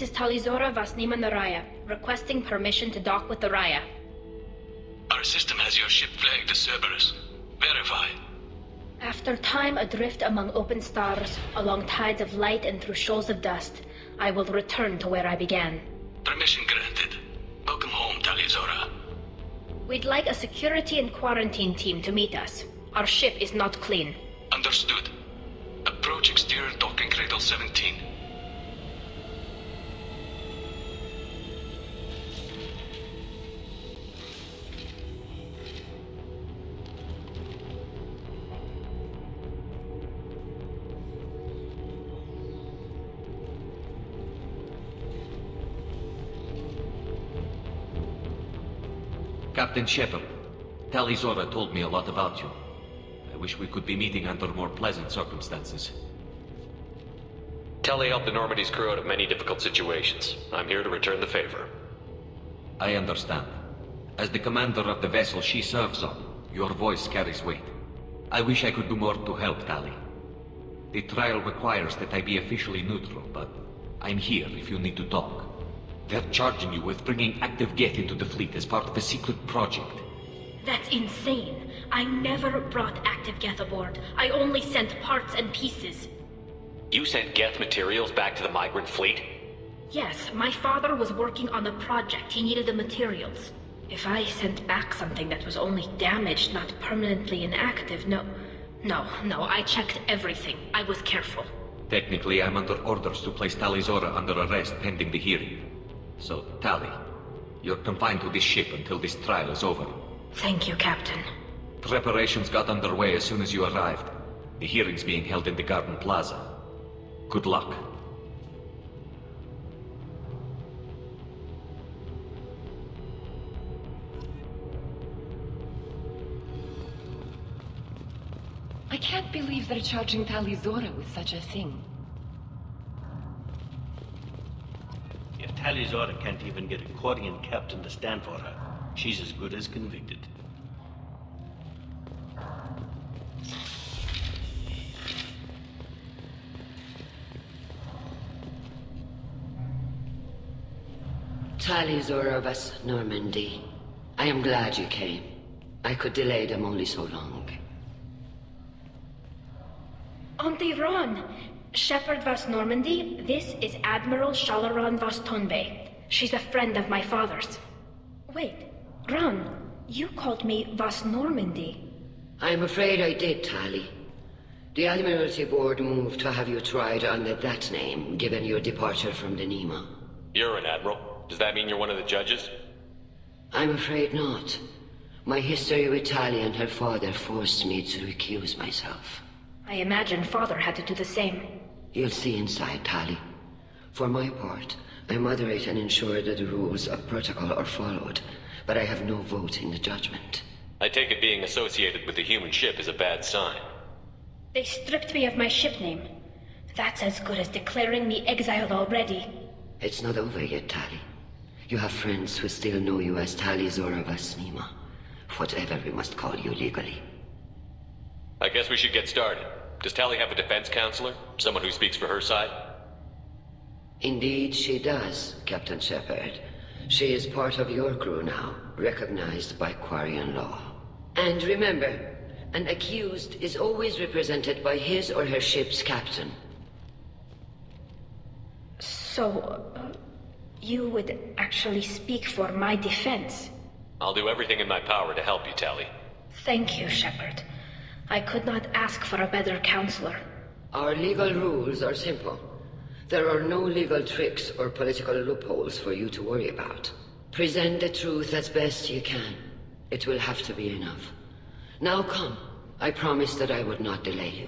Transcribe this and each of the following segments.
is Talizora Vasnima Naraya, requesting permission to dock with the Raya. Our system has your ship flagged as Cerberus. Verify. After time adrift among open stars, along tides of light and through shoals of dust, I will return to where I began. Permission granted. Welcome home, Talizora. We'd like a security and quarantine team to meet us. Our ship is not clean. Understood. Approach exterior docking cradle 17. Captain Shepard, Talizora told me a lot about you. I wish we could be meeting under more pleasant circumstances. Tali helped the Normandy's crew out of many difficult situations. I'm here to return the favor. I understand. As the commander of the vessel she serves on, your voice carries weight. I wish I could do more to help, Tali. The trial requires that I be officially neutral, but I'm here if you need to talk. They're charging you with bringing active Geth into the fleet as part of a secret project. That's insane. I never brought active Geth aboard. I only sent parts and pieces. You sent Geth materials back to the migrant fleet? Yes, my father was working on a project. He needed the materials. If I sent back something that was only damaged, not permanently inactive, no, I checked everything. I was careful. Technically, I'm under orders to place Talizora under arrest pending the hearing. So, Tali, you're confined to this ship until this trial is over. Thank you, Captain. Preparations got underway as soon as you arrived. The hearing's being held in the Garden Plaza. Good luck. I can't believe they're charging Talizora with such a thing. If Talizora can't even get a Quarian captain to stand for her, she's as good as convicted. Talizora of us, Normandy. I am glad you came. I could delay them only so long. Auntie Ron! Shepard Vas Normandy, this is Admiral Shalaran Vas Tonbe. She's a friend of my father's. Wait, Ron, you called me Vas Normandy. I'm afraid I did, Tali. The Admiralty Board moved to have you tried under that name, given your departure from the Nima. You're an admiral. Does that mean you're one of the judges? I'm afraid not. My history with Tali and her father forced me to recuse myself. I imagine father had to do the same. You'll see inside, Tali. For my part, I moderate and ensure that the rules of protocol are followed, but I have no vote in the judgment. I take it being associated with the human ship is a bad sign. They stripped me of my ship name. That's as good as declaring me exiled already. It's not over yet, Tali. You have friends who still know you as Talizora Vasnima. Whatever we must call you legally. I guess we should get started. Does Tali have a defense counselor? Someone who speaks for her side? Indeed she does, Captain Shepard. She is part of your crew now, recognized by Quarian law. And remember, an accused is always represented by his or her ship's captain. So, you would actually speak for my defense? I'll do everything in my power to help you, Tali. Thank you, Shepard. I could not ask for a better counselor. Our legal rules are simple. There are no legal tricks or political loopholes for you to worry about. Present the truth as best you can. It will have to be enough. Now come. I promised that I would not delay you.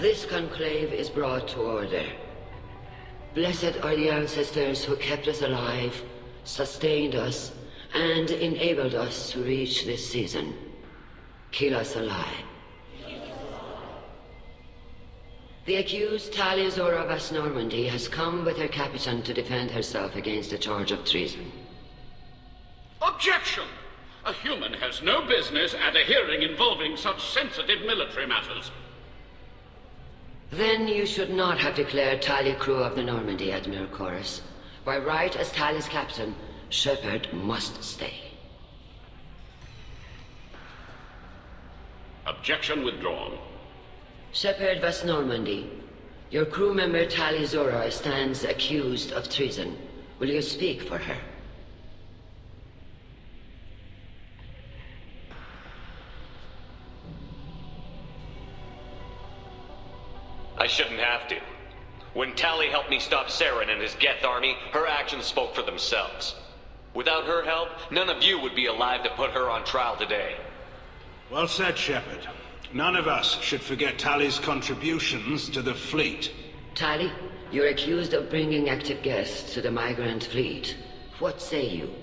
this conclave is brought to order. Blessed are the ancestors who kept us alive, sustained us, and enabled us to reach this season. Kill us alive. The accused Tali of Normandy has come with her captain to defend herself against a charge of treason. Objection! A human has no business at a hearing involving such sensitive military matters. Then you should not have declared Tali crew of the Normandy, Admiral Chorus. By right as Tali's captain, Shepard must stay. Objection withdrawn. Shepard vas Normandy, your crew member Tali Zora stands accused of treason. Will you speak for her? I shouldn't have to. When Tali helped me stop Saren and his Geth army, her actions spoke for themselves. Without her help, none of you would be alive to put her on trial today. Well said, Shepard. None of us should forget Tali's contributions to the fleet. Tali, you're accused of bringing active guests to the migrant fleet. What say you?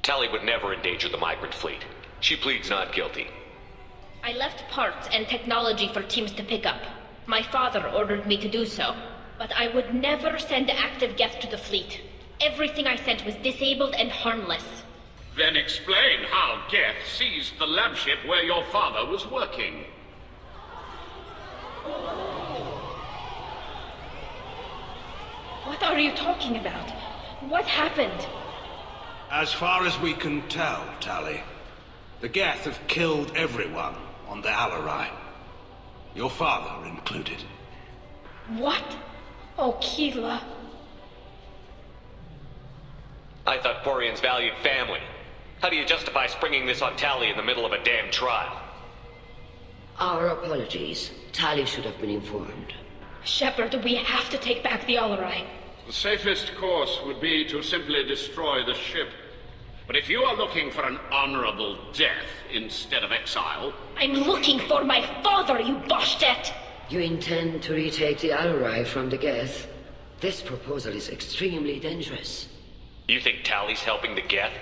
Tali would never endanger the migrant fleet. She pleads not guilty. I left parts and technology for teams to pick up. My father ordered me to do so, but I would never send active Geth to the fleet. Everything I sent was disabled and harmless. Then explain how Geth seized the lab ship where your father was working. What are you talking about? What happened? As far as we can tell, Tali, the Geth have killed everyone on the Alarai. Your father included. What? Oh, Keela. I thought Quarians valued family. How do you justify springing this on Tali in the middle of a damn trial? Our apologies. Tali should have been informed. Shepard, we have to take back the Alarai. The safest course would be to simply destroy the ship. But if you are looking for an honorable death instead of exile... I'm looking for my father, you Boshtet! You intend to retake the Alarai from the Geth? This proposal is extremely dangerous. You think Tali's helping the Geth?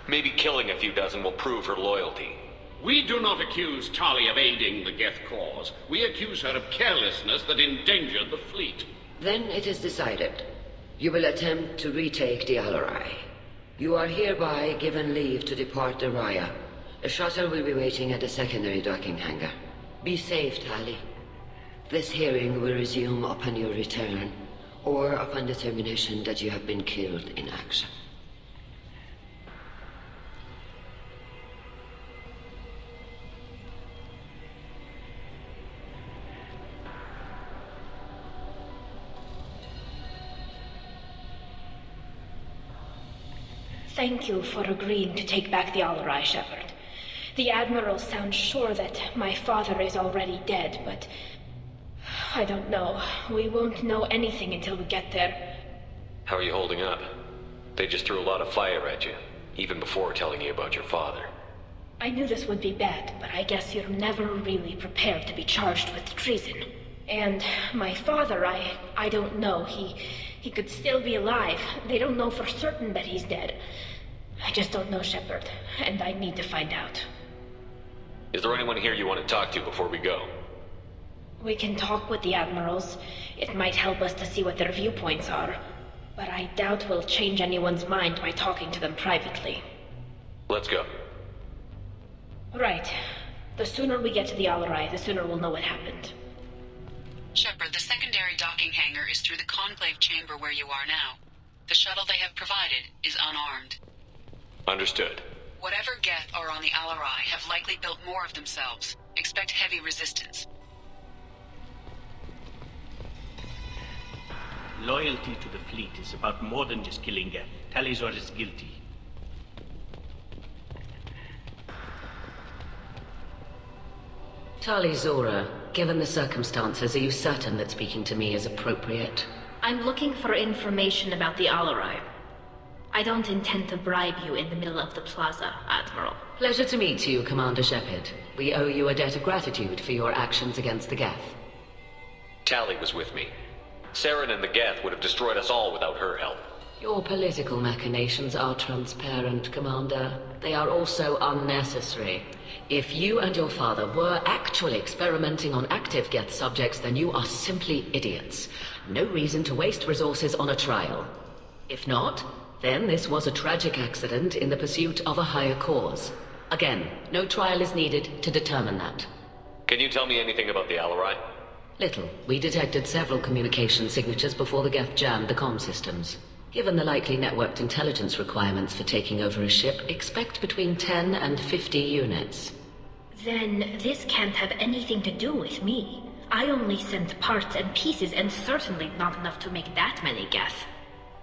Maybe killing a few dozen will prove her loyalty. We do not accuse Tali of aiding the Geth cause. We accuse her of carelessness that endangered the fleet. Then it is decided. You will attempt to retake the Alarai. You are hereby given leave to depart the Raya. A shuttle will be waiting at the secondary docking hangar. Be safe, Tali. This hearing will resume upon your return, or upon determination that you have been killed in action. Thank you for agreeing to take back the Alarai, Shepard. The Admiral sounds sure that my father is already dead, but... I don't know. We won't know anything until we get there. How are you holding up? They just threw a lot of fire at you, even before telling you about your father. I knew this would be bad, but I guess you're never really prepared to be charged with treason. And my father, I don't know. He could still be alive. They don't know for certain that he's dead. I just don't know, Shepard, and I need to find out. Is there anyone here you want to talk to before we go? We can talk with the Admirals. It might help us to see what their viewpoints are. But I doubt we'll change anyone's mind by talking to them privately. Let's go. Right. The sooner we get to the Alarai, the sooner we'll know what happened. Shepard, the secondary docking hangar is through the conclave chamber where you are now. The shuttle they have provided is unarmed. Understood. Whatever Geth are on the Alarai have likely built more of themselves. Expect heavy resistance. Loyalty to the fleet is about more than just killing Geth. Talizor is guilty. Tali Zora, given the circumstances, are you certain that speaking to me is appropriate? I'm looking for information about the Alarai. I don't intend to bribe you in the middle of the plaza, Admiral. Pleasure to meet you, Commander Shepard. We owe you a debt of gratitude for your actions against the Geth. Tali was with me. Saren and the Geth would have destroyed us all without her help. Your political machinations are transparent, Commander. They are also unnecessary. If you and your father were actually experimenting on active Geth subjects, then you are simply idiots. No reason to waste resources on a trial. If not, then this was a tragic accident in the pursuit of a higher cause. Again, no trial is needed to determine that. Can you tell me anything about the Alarai? Little. We detected several communication signatures before the Geth jammed the comm systems. Given the likely networked intelligence requirements for taking over a ship, expect between 10 and 50 units. Then this can't have anything to do with me. I only sent parts and pieces, and certainly not enough to make that many Geth.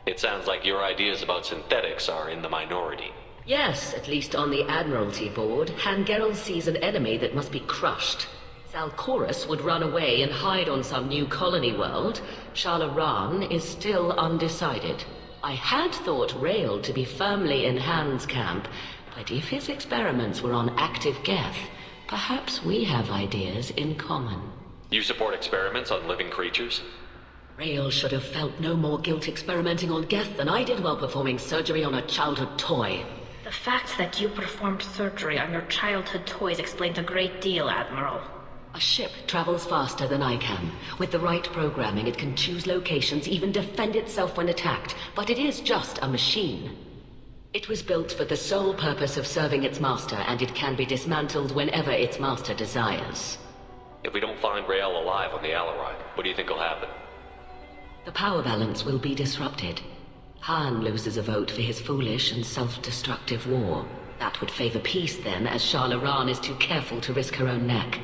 It sounds like your ideas about synthetics are in the minority. Yes, at least on the Admiralty board, Gael sees an enemy that must be crushed. Zalcorus would run away and hide on some new colony world. Shalaran is still undecided. I had thought Rael to be firmly in Han's camp, but if his experiments were on active Geth, perhaps we have ideas in common. You support experiments on living creatures? Rael should have felt no more guilt experimenting on Geth than I did while performing surgery on a childhood toy. The fact that you performed surgery on your childhood toys explains a great deal, Admiral. A ship travels faster than I can. With the right programming, it can choose locations, even defend itself when attacked. But it is just a machine. It was built for the sole purpose of serving its master, and it can be dismantled whenever its master desires. If we don't find Rael alive on the Alarai, what do you think will happen? The power balance will be disrupted. Han loses a vote for his foolish and self-destructive war. That would favor peace then, as Shalaran is too careful to risk her own neck.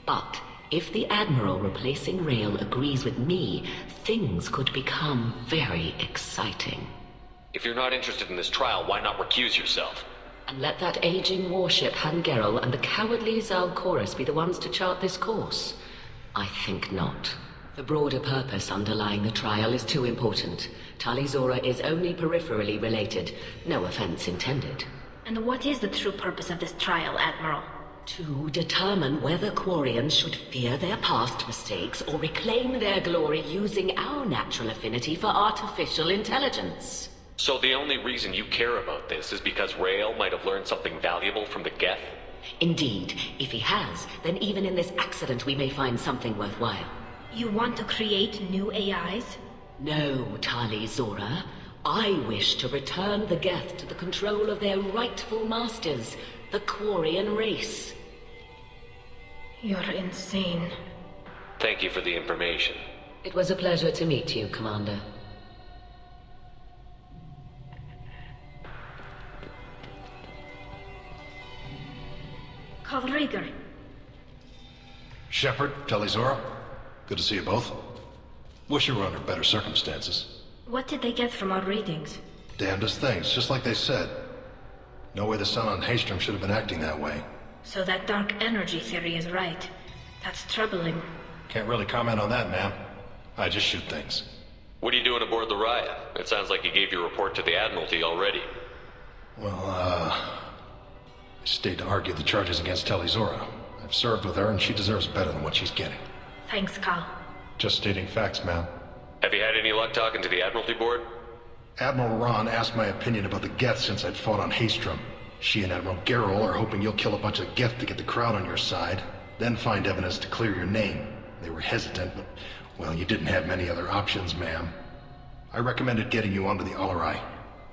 But if the Admiral replacing Rael agrees with me, things could become very exciting. If you're not interested in this trial, why not recuse yourself? And let that aging warship Gael and the cowardly Zalcorus be the ones to chart this course? I think not. The broader purpose underlying the trial is too important. Tali Zora is only peripherally related. No offense intended. And what is the true purpose of this trial, Admiral? To determine whether Quarians should fear their past mistakes or reclaim their glory using our natural affinity for artificial intelligence. So the only reason you care about this is because Rael might have learned something valuable from the Geth? Indeed. If he has, then even in this accident we may find something worthwhile. You want to create new AIs? No, Tali Zora. I wish to return the Geth to the control of their rightful masters, the Quarian race. You're insane. Thank you for the information. It was a pleasure to meet you, Commander. Kalrigger. Shepard, Tali Zora. Good to see you both. Wish you were under better circumstances. What did they get from our readings? Damnedest things, just like they said. No way the sun on Haystrom should have been acting that way. So that dark energy theory is right. That's troubling. Can't really comment on that, ma'am. I just shoot things. What are you doing aboard the Raya? It sounds like you gave your report to the Admiralty already. Well, I stayed to argue the charges against Tali Zora. I've served with her, and she deserves better than what she's getting. Thanks, Cal. Just stating facts, ma'am. Have you had any luck talking to the Admiralty board? Admiral Ron asked my opinion about the Geth since I'd fought on Haystrom. She and Admiral Gael are hoping you'll kill a bunch of Geth to get the crowd on your side, then find evidence to clear your name. They were hesitant, but, well, you didn't have many other options, ma'am. I recommended getting you onto the Alarai.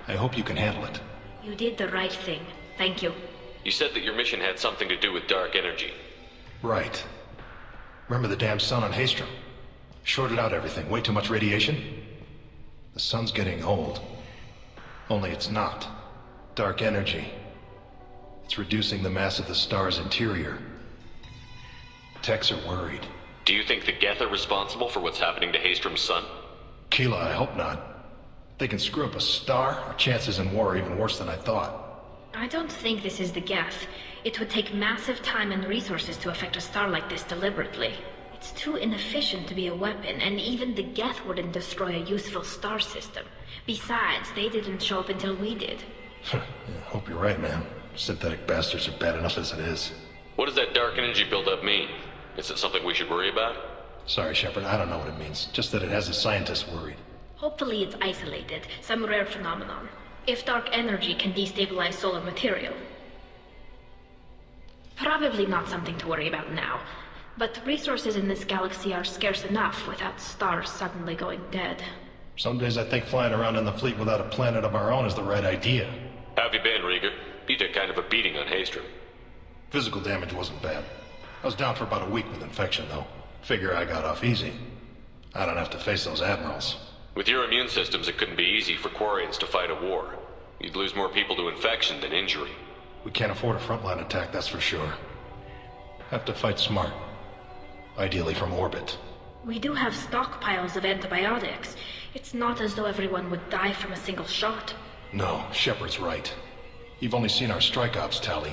I hope you can handle it. You did the right thing. Thank you. You said that your mission had something to do with dark energy. Right. Remember the damn sun on Haystrom? Shorted out everything. Way too much radiation? The sun's getting old. Only it's not. Dark energy. It's reducing the mass of the star's interior. Techs are worried. Do you think the Geth are responsible for what's happening to Haystrom's sun? Keela, I hope not. If they can screw up a star, our chances in war are even worse than I thought. I don't think this is the Geth. It would take massive time and resources to affect a star like this deliberately. It's too inefficient to be a weapon, and even the Geth wouldn't destroy a useful star system. Besides, they didn't show up until we did. Yeah, hope you're right, man. Synthetic bastards are bad enough as it is. What does that dark energy buildup mean? Is it something we should worry about? Sorry, Shepard, I don't know what it means. Just that it has the scientists worried. Hopefully it's isolated, some rare phenomenon. If dark energy can destabilize solar material. Probably not something to worry about now. But resources in this galaxy are scarce enough without stars suddenly going dead. Some days I think flying around in the fleet without a planet of our own is the right idea. How have you been, Rieger? You took kind of a beating on Haystrom. Physical damage wasn't bad. I was down for about a week with infection, though. Figure I got off easy. I don't have to face those admirals. With your immune systems, it couldn't be easy for Quarians to fight a war. You'd lose more people to infection than injury. We can't afford a frontline attack, that's for sure. Have to fight smart. Ideally from orbit. We do have stockpiles of antibiotics. It's not as though everyone would die from a single shot. No, Shepard's right. You've only seen our strike ops, Tali.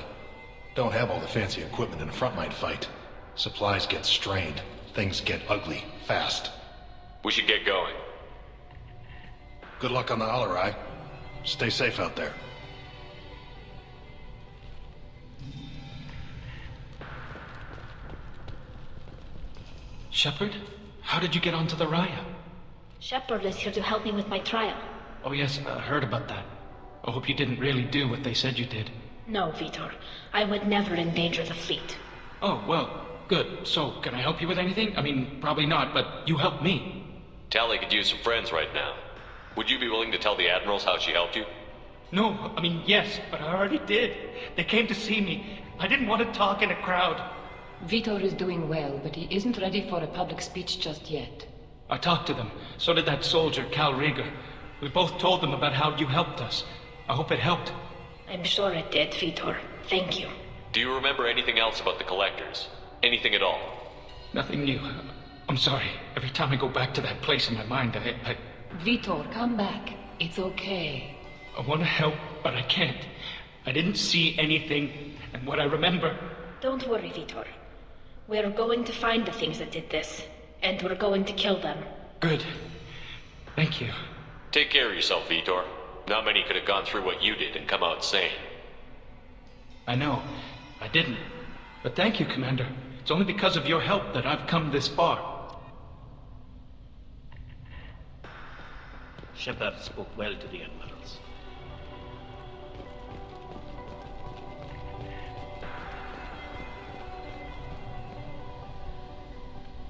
Don't have all the fancy equipment in a frontline fight. Supplies get strained. Things get ugly, fast. We should get going. Good luck on the Alarai. Stay safe out there. Shepard? How did you get onto the Raya? Shepard is here to help me with my trial. Oh yes, I heard about that. I hope you didn't really do what they said you did. No, Vitor. I would never endanger the fleet. Oh, well, good. So, can I help you with anything? I mean, probably not, but you helped me. Tali could use some friends right now. Would you be willing to tell the admirals how she helped you? No, I mean, yes, but I already did. They came to see me. I didn't want to talk in a crowd. Vitor is doing well, but he isn't ready for a public speech just yet. I talked to them. So did that soldier, Cal Rieger. We both told them about how you helped us. I hope it helped. I'm sure it did, Vitor. Thank you. Do you remember anything else about the Collectors? Anything at all? Nothing new. I'm sorry. Every time I go back to that place in my mind, I... Vitor, come back. It's okay. I want to help, but I can't. I didn't see anything, and what I remember... Don't worry, Vitor. We're going to find the things that did this, and we're going to kill them. Good. Thank you. Take care of yourself, Vitor. Not many could have gone through what you did and come out sane. I know. I didn't. But thank you, Commander. It's only because of your help that I've come this far. Shepard spoke well to the admirals.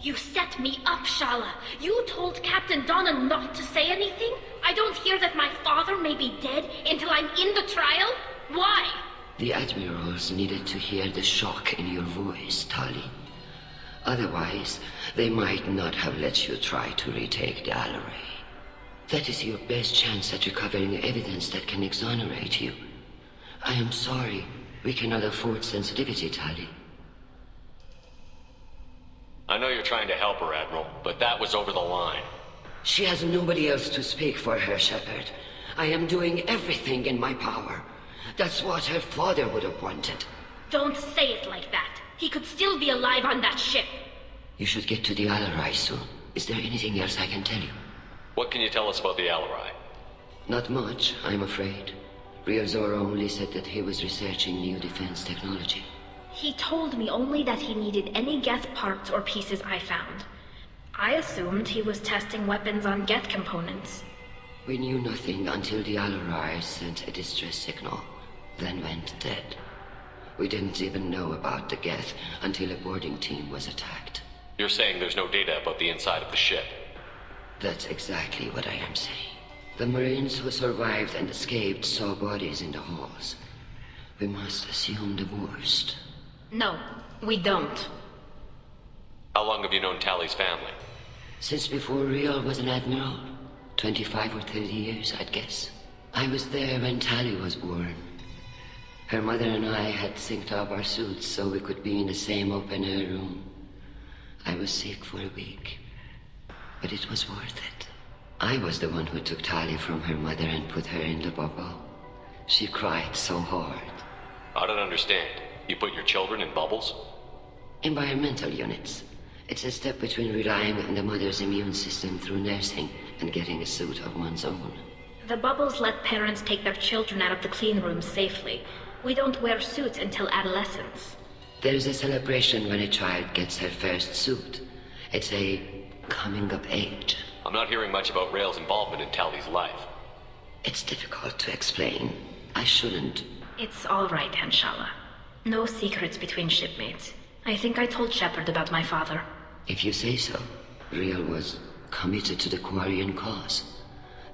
You set me up, Shala. You told Captain Donna not to say anything? I don't hear that my father may be dead until I'm in the trial? Why? The admirals needed to hear the shock in your voice, Tali. Otherwise, they might not have let you try to retake the Alarai. That is your best chance at recovering evidence that can exonerate you. I am sorry. We cannot afford sensitivity, Tali. I know you're trying to help her, Admiral, but that was over the line. She has nobody else to speak for her, Shepard. I am doing everything in my power. That's what her father would have wanted. Don't say it like that. He could still be alive on that ship. You should get to the Alarai soon. Is there anything else I can tell you? What can you tell us about the Alarai? Not much, I'm afraid. Ryozora only said that he was researching new defense technology. He told me only that he needed any Geth parts or pieces I found. I assumed he was testing weapons on Geth components. We knew nothing until the Alarai sent a distress signal, then went dead. We didn't even know about the Geth until a boarding team was attacked. You're saying there's no data about the inside of the ship? That's exactly what I am saying. The Marines who survived and escaped saw bodies in the halls. We must assume the worst. No, we don't. How long have you known Tali's family? Since before Riel was an admiral. 25 or 30 years, I'd guess. I was there when Tali was born. Her mother and I had synced up our suits so we could be in the same open-air room. I was sick for a week, but it was worth it. I was the one who took Tali from her mother and put her in the bubble. She cried so hard. I don't understand. You put your children in bubbles? Environmental units. It's a step between relying on the mother's immune system through nursing and getting a suit of one's own. The bubbles let parents take their children out of the clean rooms safely. We don't wear suits until adolescence. There's a celebration when a child gets her first suit. It's a coming of age. I'm not hearing much about Rael's involvement in Tali's life. It's difficult to explain. I shouldn't. It's all right, Anshala. No secrets between shipmates. I think I told Shepard about my father. If you say so. Rael was committed to the Quarian cause.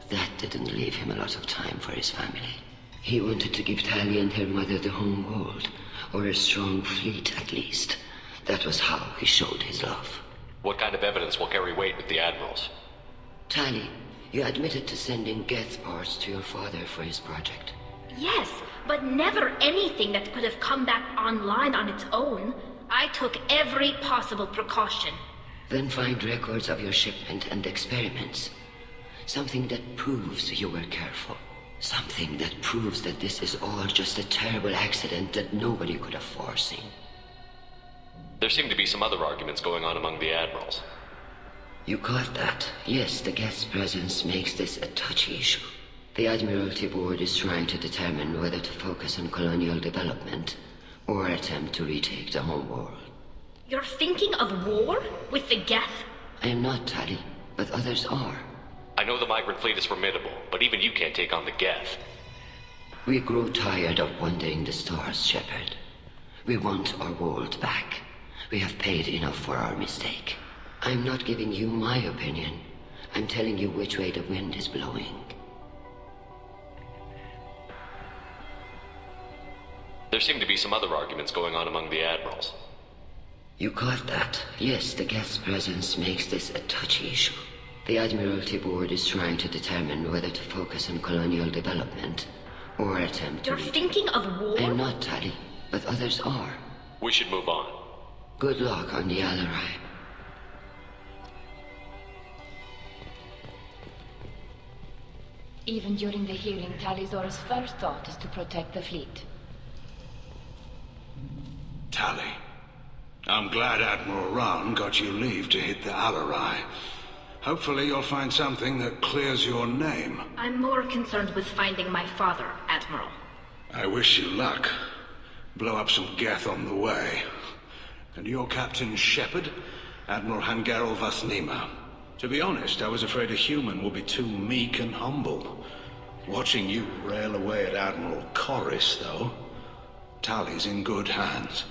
That didn't leave him a lot of time for his family. He wanted to give Tali and her mother the home world, or a strong fleet at least. That was how he showed his love. What kind of evidence will carry weight with the Admirals? Tali, you admitted to sending Geth parts to your father for his project. Yes, but never anything that could have come back online on its own. I took every possible precaution. Then find records of your shipment and experiments. Something that proves you were careful. Something that proves that this is all just a terrible accident that nobody could have foreseen. There seem to be some other arguments going on among the Admirals. You caught that? Yes, the Geth's presence makes this a touchy issue. The Admiralty Board is trying to determine whether to focus on colonial development or attempt to retake the home world. You're thinking of war? With the Geth? I am not, Tali, but others are. I know the migrant fleet is formidable, but even you can't take on the Geth. We grow tired of wandering the stars, Shepard. We want our world back. We have paid enough for our mistake. I'm not giving you my opinion. I'm telling you which way the wind is blowing. There seem to be some other arguments going on among the Admirals. You caught that? Yes, the Geth's presence makes this a touchy issue. The Admiralty Board is trying to determine whether to focus on colonial development or attempt to... You're thinking of war? I'm not, Tali, but others are. We should move on. Good luck on the Alarai. Even during the hearing, Tali's first thought is to protect the fleet. Tali, I'm glad Admiral Rahn got you leave to hit the Alarai. Hopefully you'll find something that clears your name. I'm more concerned with finding my father, Admiral. I wish you luck. Blow up some Geth on the way. And your Captain Shepard, Admiral Hangarel Vasnima. To be honest, I was afraid a human would be too meek and humble. Watching you rail away at Admiral Corris, though, Tali's in good hands.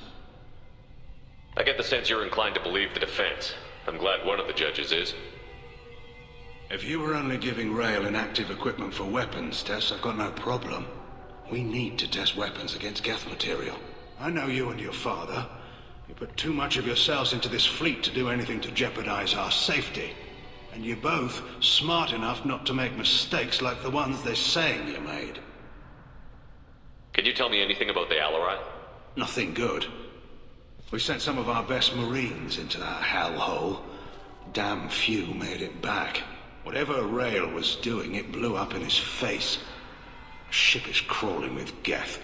I get the sense you're inclined to believe the defense. I'm glad one of the judges is. If you were only giving Rael inactive equipment for weapons tests, I've got no problem. We need to test weapons against Geth material. I know you and your father. You put too much of yourselves into this fleet to do anything to jeopardize our safety. And you're both smart enough not to make mistakes like the ones they're saying you made. Can you tell me anything about the Alarai? Nothing good. We sent some of our best Marines into that hellhole. Damn few made it back. Whatever Rael was doing, it blew up in his face. A ship is crawling with Geth.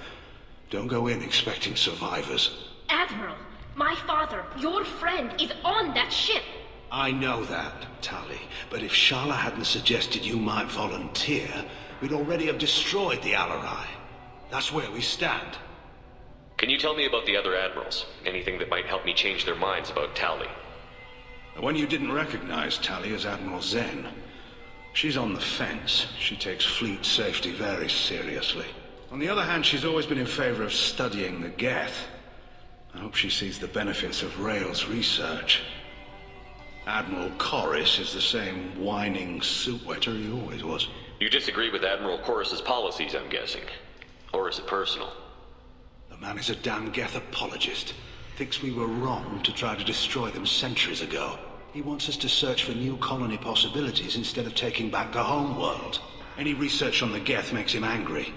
Don't go in expecting survivors. Admiral, my father, your friend, is on that ship. I know that, Tali, but if Shala hadn't suggested you might volunteer, we'd already have destroyed the Alarai. That's where we stand. Can you tell me about the other Admirals? Anything that might help me change their minds about Tali? The one you didn't recognize, Tali, is Admiral Zen. She's on the fence. She takes fleet safety very seriously. On the other hand, she's always been in favor of studying the Geth. I hope she sees the benefits of Rael's research. Admiral Corris is the same whining soup wetter he always was. You disagree with Admiral Corris's policies, I'm guessing. Or is it personal? The man is a damn Geth apologist. Thinks we were wrong to try to destroy them centuries ago. He wants us to search for new colony possibilities instead of taking back the home world. Any research on the Geth makes him angry.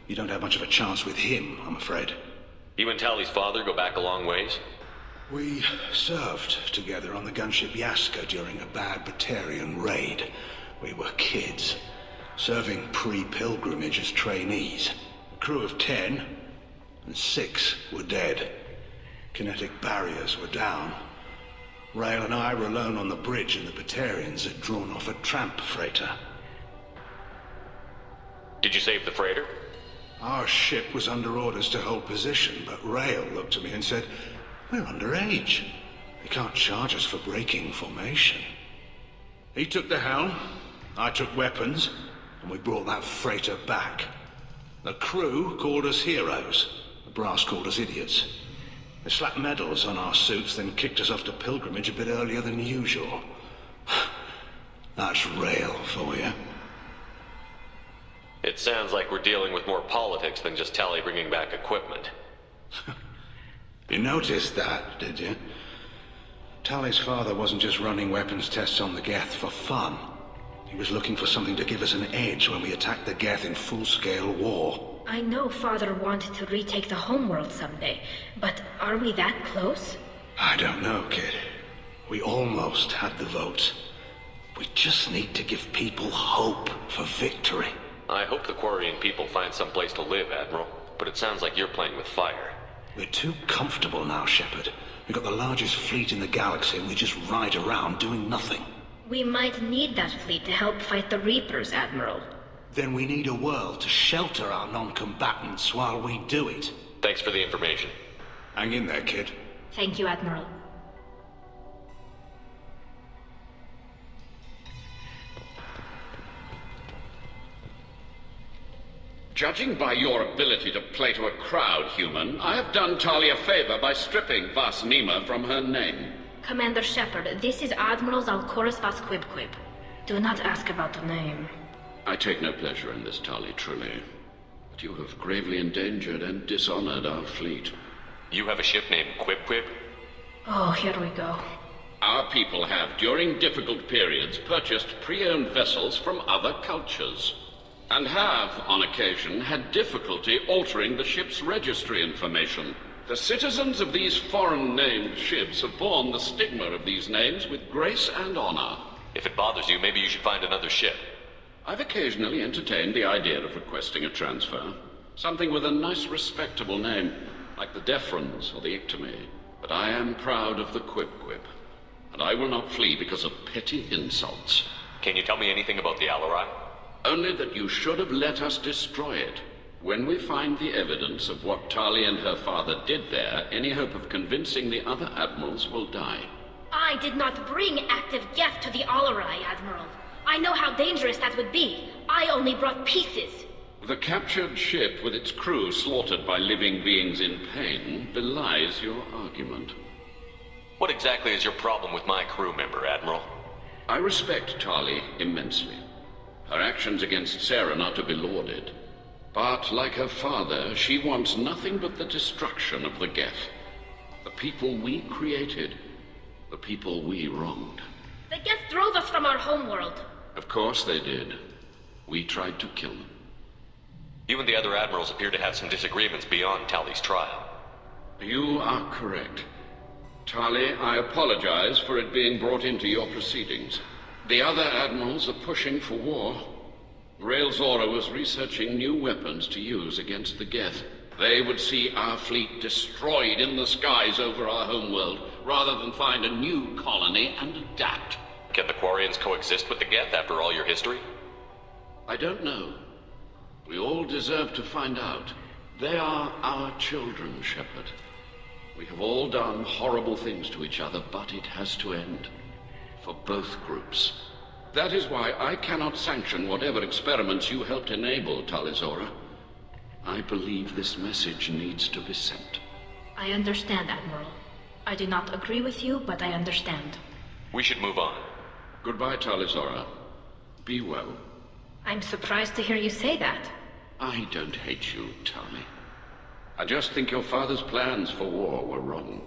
You don't have much of a chance with him, I'm afraid. You and Tali's father go back a long ways? We served together on the gunship Yaska during a bad Batarian raid. We were kids, serving pre-pilgrimage as trainees. A crew of 10, and 6 were dead. Kinetic barriers were down. Rael and I were alone on the bridge, and the Batarians had drawn off a tramp freighter. Did you save the freighter? Our ship was under orders to hold position, but Rael looked at me and said, We're underage. They can't charge us for breaking formation. He took the helm, I took weapons, and we brought that freighter back. The crew called us heroes. The brass called us idiots. They slapped medals on our suits, then kicked us off to pilgrimage a bit earlier than usual. That's rail for you. It sounds like we're dealing with more politics than just Tali bringing back equipment. You noticed that, did you? Tali's father wasn't just running weapons tests on the Geth for fun. He was looking for something to give us an edge when we attacked the Geth in full-scale war. I know Father wanted to retake the homeworld someday, but are we that close? I don't know, kid. We almost had the votes. We just need to give people hope for victory. I hope the Quarian people find some place to live, Admiral. But it sounds like you're playing with fire. We're too comfortable now, Shepard. We've got the largest fleet in the galaxy and we just ride around doing nothing. We might need that fleet to help fight the Reapers, Admiral. Then we need a world to shelter our non-combatants while we do it. Thanks for the information. Hang in there, kid. Thank you, Admiral. Judging by your ability to play to a crowd, human, I have done Tali a favor by stripping Vas Nima from her name. Commander Shepard, this is Admiral Zalcoris Vas Quibquib. Do not ask about the name. I take no pleasure in this, Tali, truly. But you have gravely endangered and dishonored our fleet. You have a ship named Quib? Oh, here we go. Our people have, during difficult periods, purchased pre-owned vessels from other cultures. And have, on occasion, had difficulty altering the ship's registry information. The citizens of these foreign-named ships have borne the stigma of these names with grace and honor. If it bothers you, maybe you should find another ship. I've occasionally entertained the idea of requesting a transfer. Something with a nice, respectable name, like the Defrons or the Ictomy. But I am proud of the Quib, and I will not flee because of petty insults. Can you tell me anything about the Alarai? Only that you should have let us destroy it. When we find the evidence of what Tali and her father did there, any hope of convincing the other admirals will die. I did not bring active Geth to the Alarai, Admiral. I know how dangerous that would be. I only brought pieces. The captured ship with its crew slaughtered by living beings in pain belies your argument. What exactly is your problem with my crew member, Admiral? I respect Tali immensely. Her actions against Saren are to be lauded. But, like her father, she wants nothing but the destruction of the Geth. The people we created. The people we wronged. The Geth drove us from our homeworld. Of course they did. We tried to kill them. You and the other admirals appear to have some disagreements beyond Tali's trial. You are correct. Tali, I apologize for it being brought into your proceedings. The other admirals are pushing for war. Rael Zora was researching new weapons to use against the Geth. They would see our fleet destroyed in the skies over our homeworld, rather than find a new colony and adapt. Can the Quarians coexist with the Geth after all your history? I don't know. We all deserve to find out. They are our children, Shepard. We have all done horrible things to each other, but it has to end. For both groups. That is why I cannot sanction whatever experiments you helped enable, Tali Zora. I believe this message needs to be sent. I understand, Admiral. I do not agree with you, but I understand. We should move on. Goodbye, Tali Zora. Be well. I'm surprised to hear you say that. I don't hate you, Tali. I just think your father's plans for war were wrong.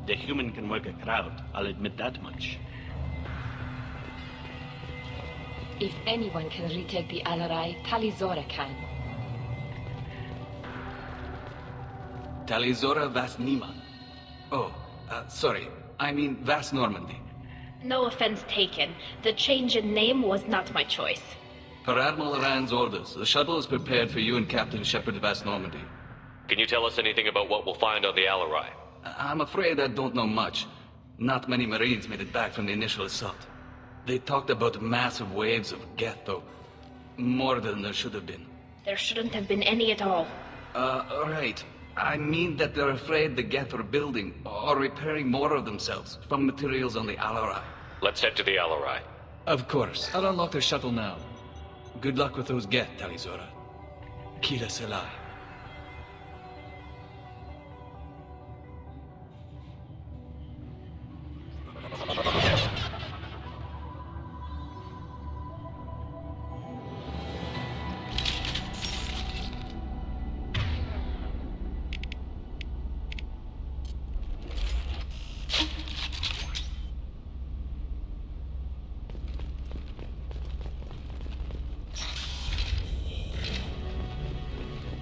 The human can work a crowd, I'll admit that much. If anyone can retake the Alarai, Tali Zora can. Tali Zora Vas Nima. Oh, sorry. I mean Vas Normandy. No offense taken. The change in name was not my choice. Per Admiral Rand's orders, the shuttle is prepared for you and Captain Shepard of West Normandy. Can you tell us anything about what we'll find on the Alarai? I'm afraid I don't know much. Not many Marines made it back from the initial assault. They talked about massive waves of Geth, though. More than there should have been. There shouldn't have been any at all. Right. I mean that they're afraid the Geth are building or repairing more of themselves from materials on the Alarai. Let's head to the Alarai. Of course. I'll unlock the shuttle now. Good luck with those Geth, Tali. Kira Selai.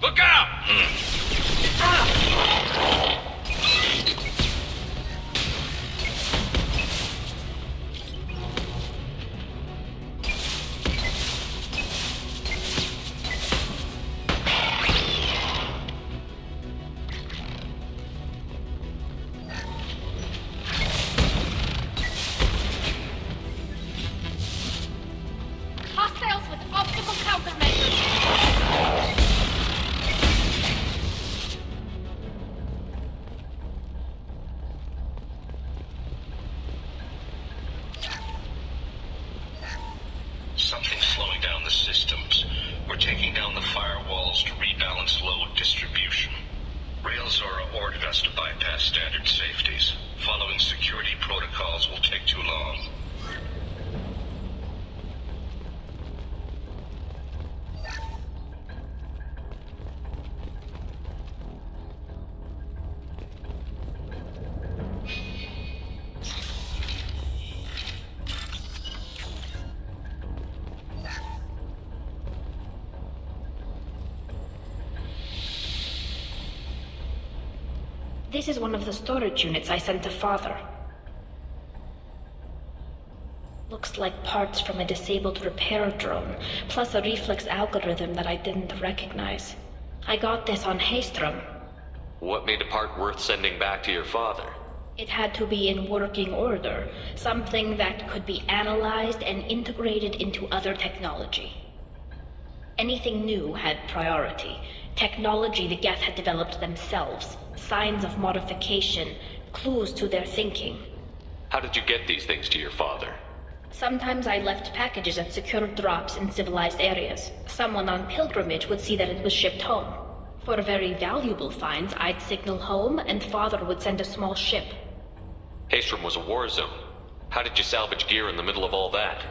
Look out! Hostiles with optical countermeasures. Something's slowing down the systems. We're taking down the firewalls to rebalance load distribution. Rail Zora ordered us to bypass standard safeties. Following security protocols will take too long. This is one of the storage units I sent to Father. Looks like parts from a disabled repair drone, plus a reflex algorithm that I didn't recognize. I got this on Haystrom. What made a part worth sending back to your father? It had to be in working order, something that could be analyzed and integrated into other technology. Anything new had priority. Technology the Geth had developed themselves, signs of modification, clues to their thinking. How did you get these things to your father? Sometimes I left packages at secured drops in civilized areas. Someone on pilgrimage would see that it was shipped home. For very valuable finds, I'd signal home, and Father would send a small ship. Haystrom was a war zone. How did you salvage gear in the middle of all that?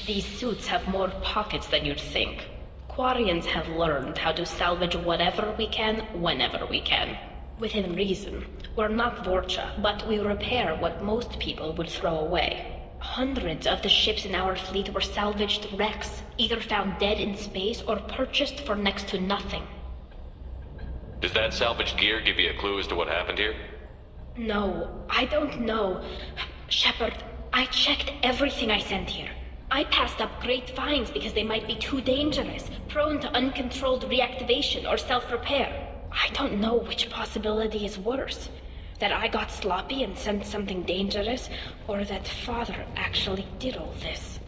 These suits have more pockets than you'd think. Quarians have learned how to salvage whatever we can, whenever we can. Within reason. We're not Vorcha, but we repair what most people would throw away. Hundreds of the ships in our fleet were salvaged wrecks, either found dead in space or purchased for next to nothing. Does that salvaged gear give you a clue as to what happened here? No, I don't know. Shepard, I checked everything I sent here. I passed up great finds because they might be too dangerous, prone to uncontrolled reactivation or self-repair. I don't know which possibility is worse. That I got sloppy and sent something dangerous, or that Father actually did all this.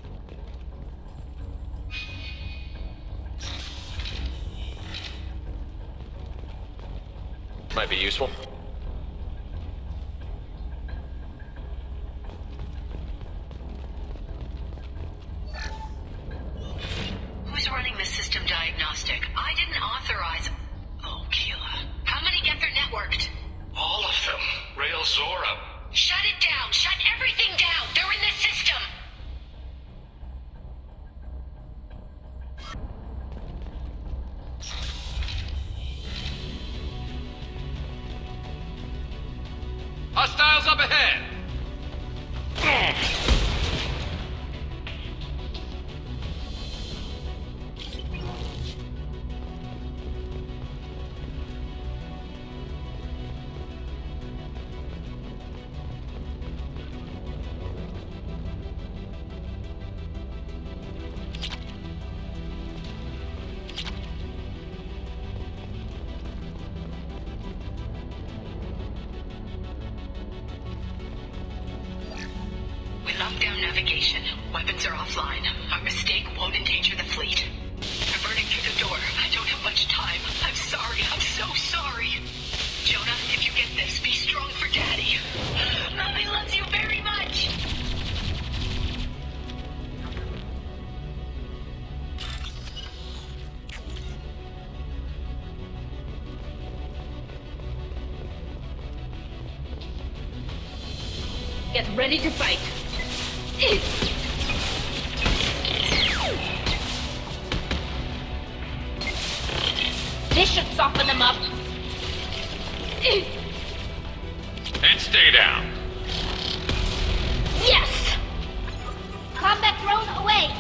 Might be useful. Who's running the system diagnostic? I didn't authorize... Oh, Keela. How many Geth are networked? All of them. Rail Zora. Shut it down! Shut everything down! They're in the system! Hostiles up ahead! navigation. Weapons are offline. Our mistake won't endanger the fleet. I'm burning through the door. I don't have much time. I'm sorry. I'm so sorry. Jonah, if you get this, be strong for Daddy. Mommy loves you very much. Get ready to fight. This should soften them up. And stay down. Yes! Combat drone away!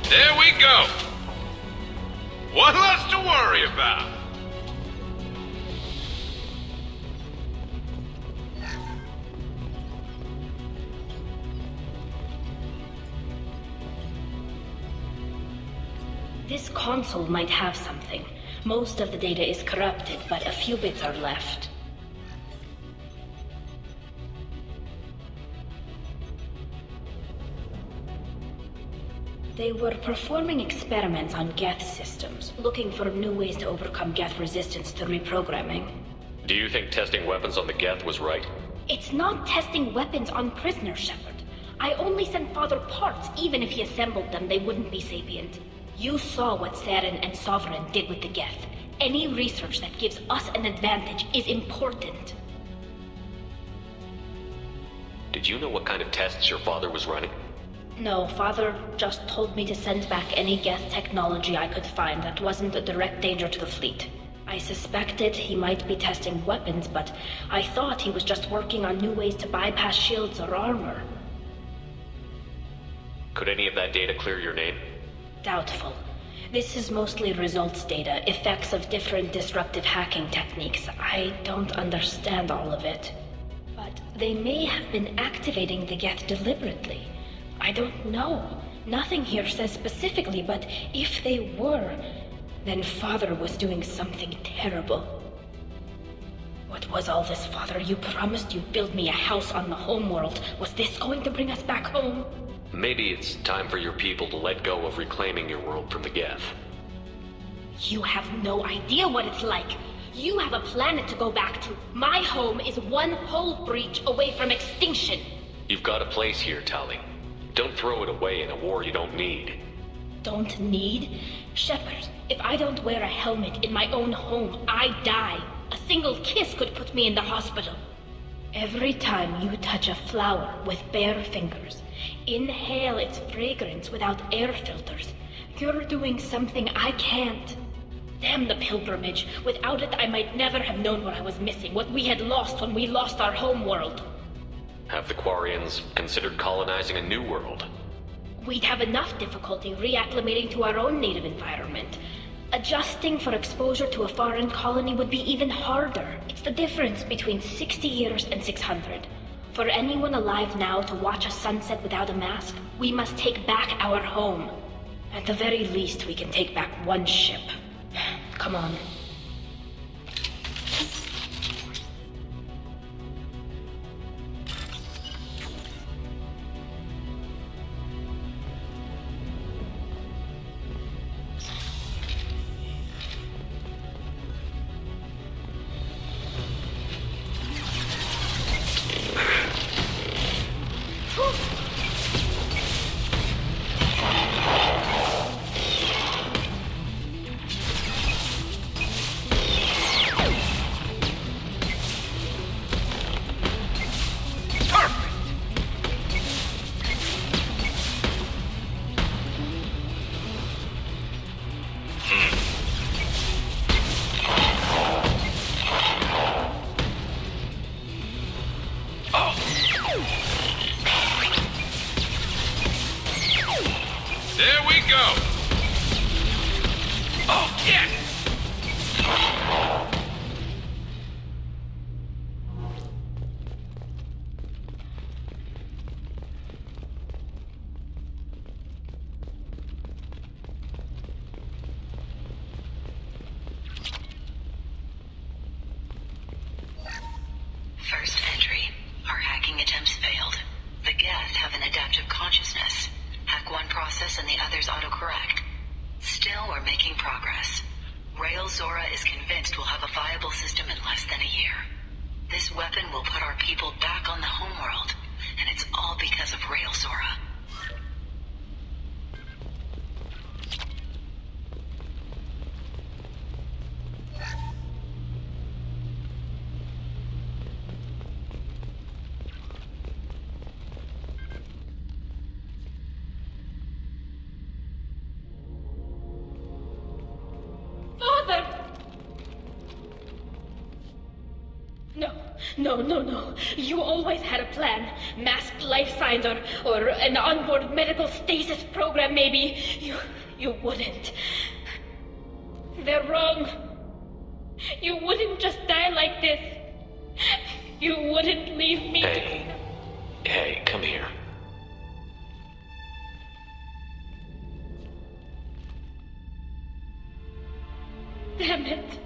There we go. One less to worry about. This console might have something. Most of the data is corrupted, but a few bits are left. They were performing experiments on Geth systems, looking for new ways to overcome Geth resistance to reprogramming. Do you think testing weapons on the Geth was right? It's not testing weapons on prisoners, Shepard. I only sent Father parts. Even if he assembled them, they wouldn't be sapient. You saw what Saren and Sovereign did with the Geth. Any research that gives us an advantage is important. Did you know what kind of tests your father was running? No, Father just told me to send back any Geth technology I could find that wasn't a direct danger to the fleet. I suspected he might be testing weapons, but I thought he was just working on new ways to bypass shields or armor. Could any of that data clear your name? Doubtful. This is mostly results data, effects of different disruptive hacking techniques. I don't understand all of it. But they may have been activating the Geth deliberately. I don't know. Nothing here says specifically, but if they were, then Father was doing something terrible. What was all this, Father? You promised you'd build me a house on the homeworld. Was this going to bring us back home? Maybe it's time for your people to let go of reclaiming your world from the Geth. You have no idea what it's like. You have a planet to go back to. My home is one hull breach away from extinction. You've got a place here, Tali. Don't throw it away in a war you don't need. Don't need? Shepard, if I don't wear a helmet in my own home, I die. A single kiss could put me in the hospital. Every time you touch a flower with bare fingers, inhale its fragrance without air filters, you're doing something I can't. Damn the pilgrimage. Without it, I might never have known what I was missing, what we had lost when we lost our home world. Have the Quarians considered colonizing a new world? We'd have enough difficulty reacclimating to our own native environment. Adjusting for exposure to a foreign colony would be even harder. It's the difference between 60 years and 600. For anyone alive now to watch a sunset without a mask, we must take back our home. At the very least, we can take back one ship. Come on. correct. Still, we're making progress. Rael Zora is convinced we'll have a viable system in less than a year. This weapon will put our people back on the homeworld, and it's all because of Rael Zora. No. You always had a plan. Masked life signs or an onboard medical stasis program, maybe. You wouldn't. They're wrong. You wouldn't just die like this. You wouldn't leave me. Hey, come here. Damn it.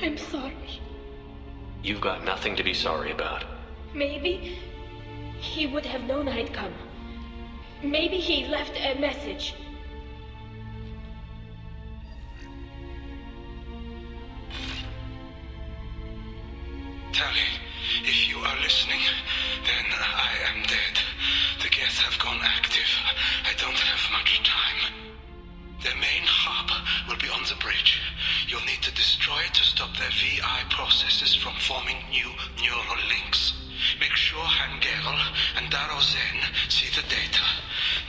I'm sorry. You've got nothing to be sorry about. Maybe he would have known I'd come. Maybe he left a message. Tali, if you are listening, then I am dead. The Geth have gone active. I don't have much time. Their main hub will be on the bridge. You'll need to destroy it to stop their VI processes from forming new neural links. Make sure Gael and Daro Zen see the data.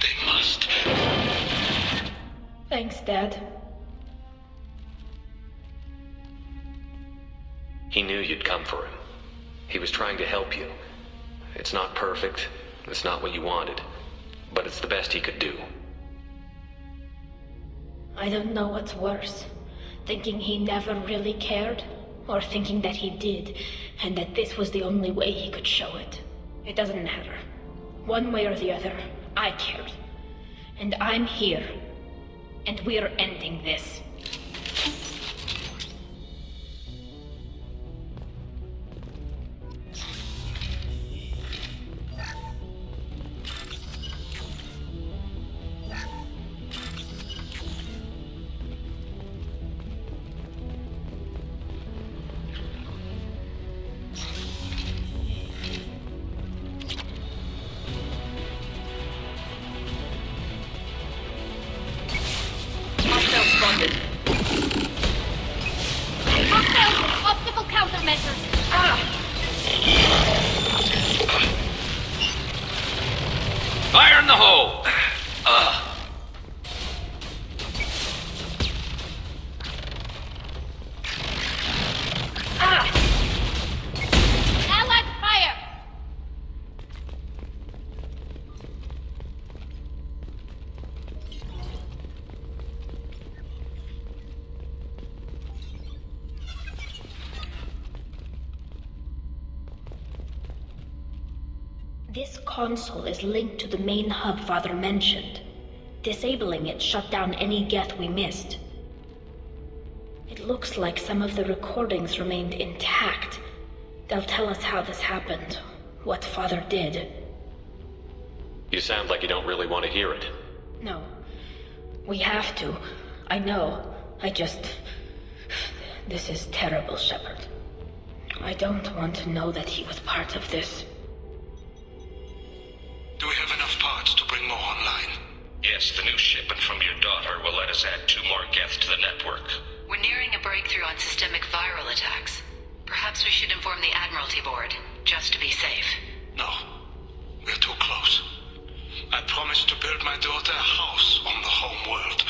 They must. Thanks, Dad. He knew you'd come for him. He was trying to help you. It's not perfect. It's not what you wanted. But it's the best he could do. I don't know what's worse. Thinking he never really cared, or thinking that he did, and that this was the only way he could show it. It doesn't matter. One way or the other, I cared. And I'm here. And we're ending this. Fire in the hole! Allied fire! This console is linked to the main hub Father mentioned. Disabling it shut down any Geth we missed. It looks like some of the recordings remained intact. They'll tell us how this happened, what Father did. You sound like you don't really want to hear it. No. We have to. I know. This is terrible, Shepard. I don't want to know that he was part of this. Do we have enough parts to bring more online? Yes, the new shipment from your daughter will let us add 2 more Geth to the network. We're nearing a breakthrough on systemic viral attacks. Perhaps we should inform the Admiralty Board, just to be safe. No. We're too close. I promised to build my daughter a house on the home world.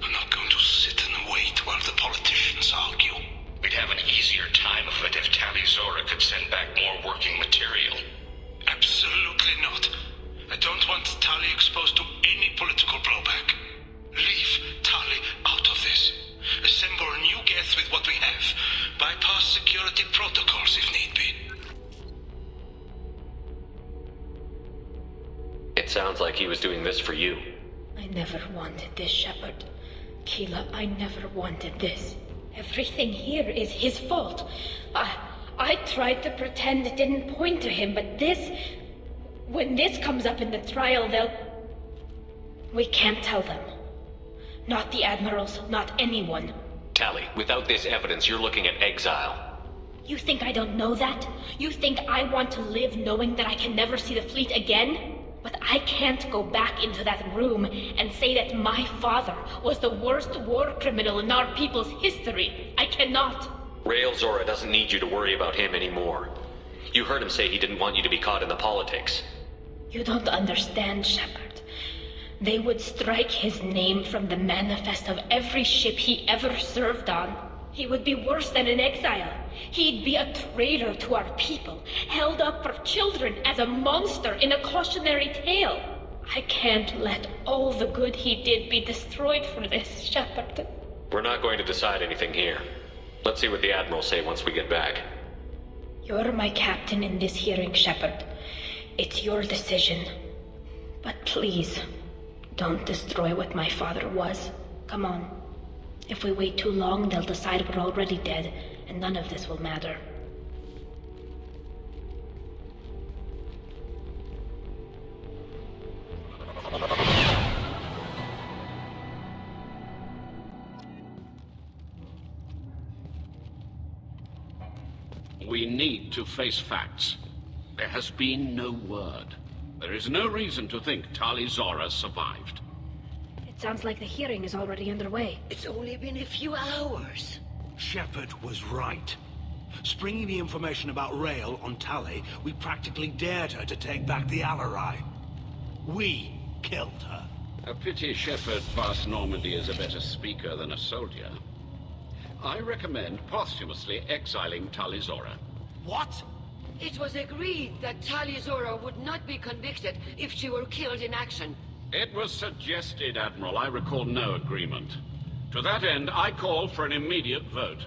I'm not going to sit and wait while the politicians argue. We'd have an easier time of it if Tali Zora could send back more working material. Absolutely not. I don't want Tali exposed to any political blowback. Leave Tali out of this. Assemble a new Geth with what we have. Bypass security protocols if need be. It sounds like he was doing this for you. I never wanted this, Shepard. Keela, I never wanted this. Everything here is his fault. I tried to pretend it didn't point to him, but this... When this comes up in the trial, they'll We can't tell them. Not the admirals, not anyone. Tali, without this evidence, you're looking at exile. You think I don't know that? You think I want to live knowing that I can never see the fleet again? But I can't go back into that room and say that my father was the worst war criminal in our people's history. I cannot. Rael Zora doesn't need you to worry about him anymore. You heard him say he didn't want you to be caught in the politics. You don't understand, Shepard. They would strike his name from the manifest of every ship he ever served on. He would be worse than an exile. He'd be a traitor to our people, held up for children as a monster in a cautionary tale. I can't let all the good he did be destroyed for this, Shepard. We're not going to decide anything here. Let's see what the Admirals say once we get back. You're my captain in this hearing, Shepard. It's your decision. But please, don't destroy what my father was. Come on. If we wait too long, they'll decide we're already dead, and none of this will matter. We need to face facts. There has been no word. There is no reason to think Tali Zora survived. It sounds like the hearing is already underway. It's only been a few hours. Shepard was right. Springing the information about Rael on Tali, we practically dared her to take back the Alarai. We killed her. A pity Shepard Vast Normandy is a better speaker than a soldier. I recommend posthumously exiling Tali Zora. What? It was agreed that Tali Zora would not be convicted if she were killed in action. It was suggested, Admiral. I recall no agreement. To that end, I call for an immediate vote.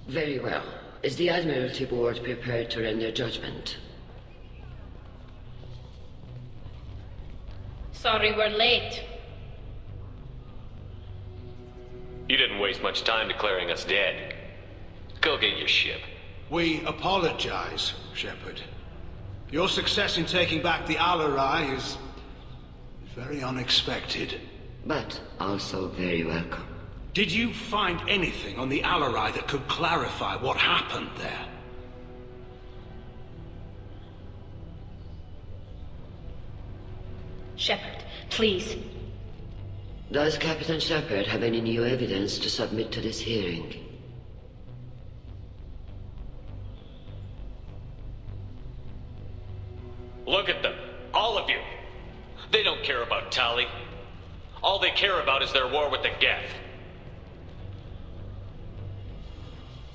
Very well. Is the Admiralty Board prepared to render judgment? Sorry we're late. You didn't waste much time declaring us dead. Go get your ship. We apologize, Shepard. Your success in taking back the Alarai is very unexpected. But also very welcome. Did you find anything on the Alarai that could clarify what happened there? Shepard, please. Does Captain Shepard have any new evidence to submit to this hearing? Look at them. All of you. They don't care about Tali. All they care about is their war with the Geth.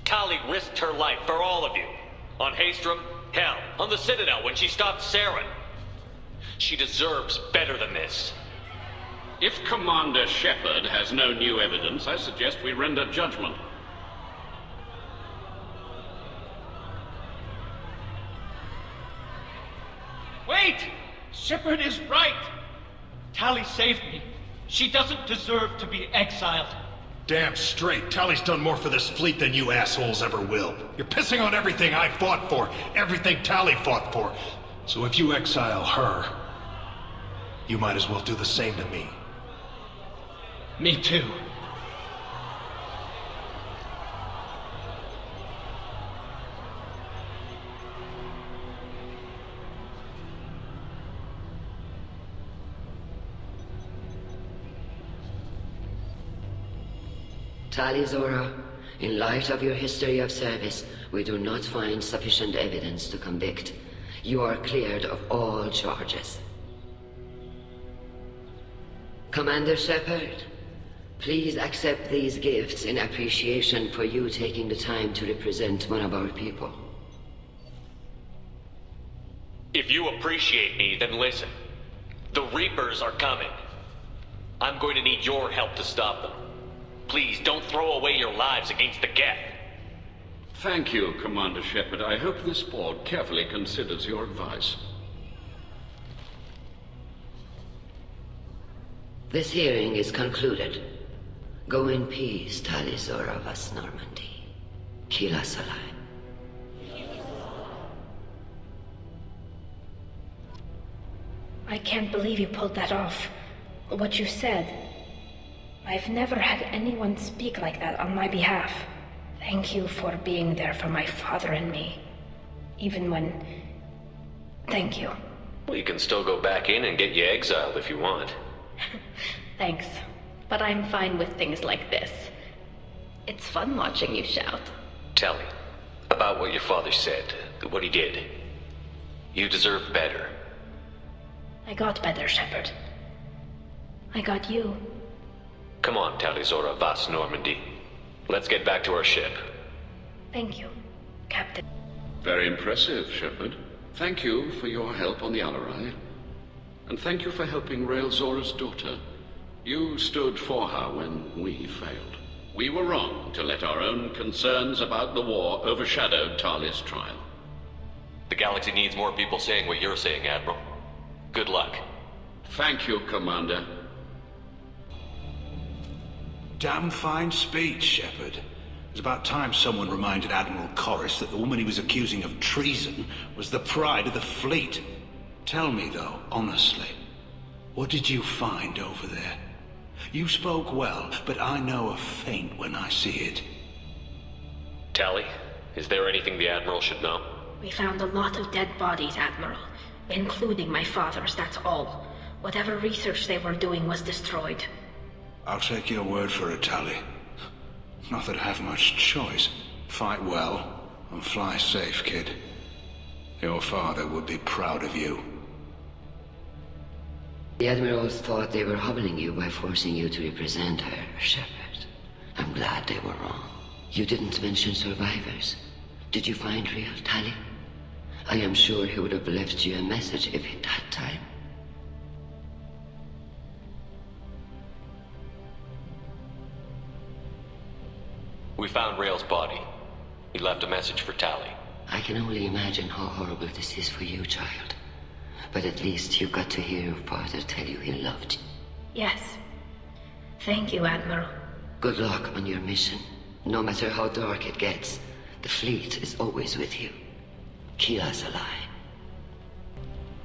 Tali risked her life for all of you. On Haestrom, hell, on the Citadel when she stopped Saren. She deserves better than this. If Commander Shepard has no new evidence, I suggest we render judgment. Wait! Shepard is right! Tali saved me. She doesn't deserve to be exiled. Damn straight. Tali's done more for this fleet than you assholes ever will. You're pissing on everything I fought for, everything Tali fought for. So if you exile her, you might as well do the same to me. Me too. Tali Zora, in light of your history of service, we do not find sufficient evidence to convict. You are cleared of all charges. Commander Shepard, please accept these gifts in appreciation for you taking the time to represent one of our people. If you appreciate me, then listen. The Reapers are coming. I'm going to need your help to stop them. Please, don't throw away your lives against the Geth. Thank you, Commander Shepard. I hope this board carefully considers your advice. This hearing is concluded. Go in peace, Tali Zora vas Normandy. Kila Salai. I can't believe you pulled that off. What you said. I've never had anyone speak like that on my behalf. Thank you for being there for my father and me. Even when... Thank you. Well, you can still go back in and get you exiled if you want. Thanks. But I'm fine with things like this. It's fun watching you shout. Tell me, about what your father said, what he did. You deserve better. I got better, Shepard. I got you. Come on, Tali Zora vas Normandy. Let's get back to our ship. Thank you, Captain. Very impressive, Shepard. Thank you for your help on the Alarai. And thank you for helping Rael Zora's daughter. You stood for her when we failed. We were wrong to let our own concerns about the war overshadow Tali's trial. The galaxy needs more people saying what you're saying, Admiral. Good luck. Thank you, Commander. Damn fine speech, Shepard. It's about time someone reminded Admiral Corris that the woman he was accusing of treason was the pride of the fleet. Tell me, though, honestly, what did you find over there? You spoke well, but I know a feint when I see it. Tali, is there anything the Admiral should know? We found a lot of dead bodies, Admiral. Including my father's, that's all. Whatever research they were doing was destroyed. I'll take your word for it, Tali. Not that I have much choice. Fight well, and fly safe, kid. Your father would be proud of you. The Admirals thought they were humbling you by forcing you to represent her, Shepard. I'm glad they were wrong. You didn't mention survivors. Did you find real Tali? I am sure he would have left you a message if he'd had time. We found Rael's body. He left a message for Tali. I can only imagine how horrible this is for you, child. But at least you got to hear your father tell you he loved you. Yes. Thank you, Admiral. Good luck on your mission. No matter how dark it gets, the fleet is always with you. Kila Salai.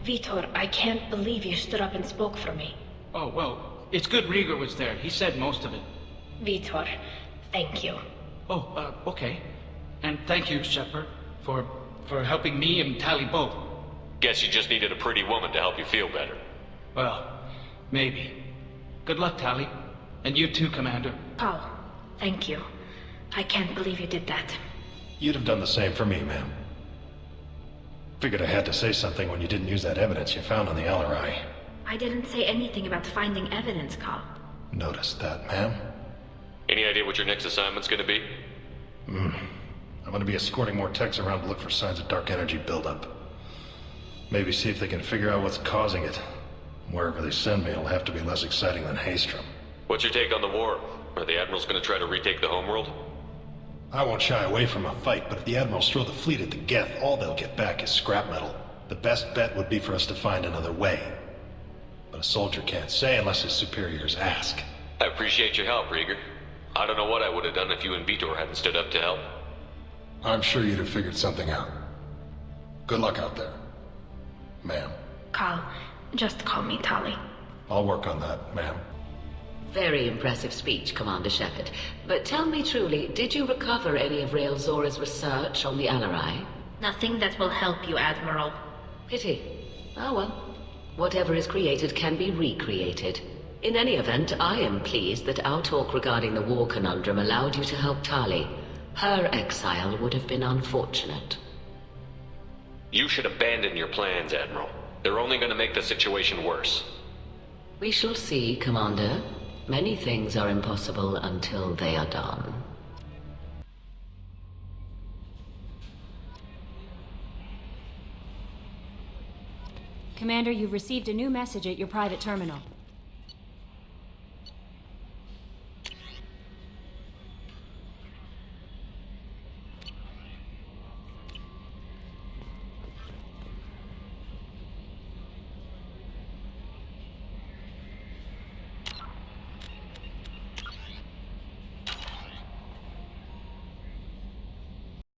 Vitor, I can't believe you stood up and spoke for me. Oh, well, it's good Rieger was there. He said most of it. Vitor, thank you. Oh, okay. And thank you, Shepard, for helping me and Tali both. Guess you just needed a pretty woman to help you feel better. Well, maybe. Good luck, Tali. And you too, Commander. Paul, thank you. I can't believe you did that. You'd have done the same for me, ma'am. Figured I had to say something when you didn't use that evidence you found on the Alarai. I didn't say anything about finding evidence, Carl. Noticed that, ma'am. Any idea what your next assignment's gonna be? I'm gonna be escorting more techs around to look for signs of dark energy buildup. Maybe see if they can figure out what's causing it. Wherever they send me, it'll have to be less exciting than Haystrom. What's your take on the war? Are the Admirals gonna try to retake the homeworld? I won't shy away from a fight, but if the Admirals throw the fleet at the Geth, all they'll get back is scrap metal. The best bet would be for us to find another way. But a soldier can't say unless his superiors ask. I appreciate your help, Rieger. I don't know what I would have done if you and Vitor hadn't stood up to help. I'm sure you'd have figured something out. Good luck out there, ma'am. Carl, just call me Tali. I'll work on that, ma'am. Very impressive speech, Commander Shepard. But tell me truly, did you recover any of Rael Zora's research on the Alarai? Nothing that will help you, Admiral. Pity. Oh well. Whatever is created can be recreated. In any event, I am pleased that our talk regarding the war conundrum allowed you to help Tali. Her exile would have been unfortunate. You should abandon your plans, Admiral. They're only going to make the situation worse. We shall see, Commander. Many things are impossible until they are done. Commander, you've received a new message at your private terminal.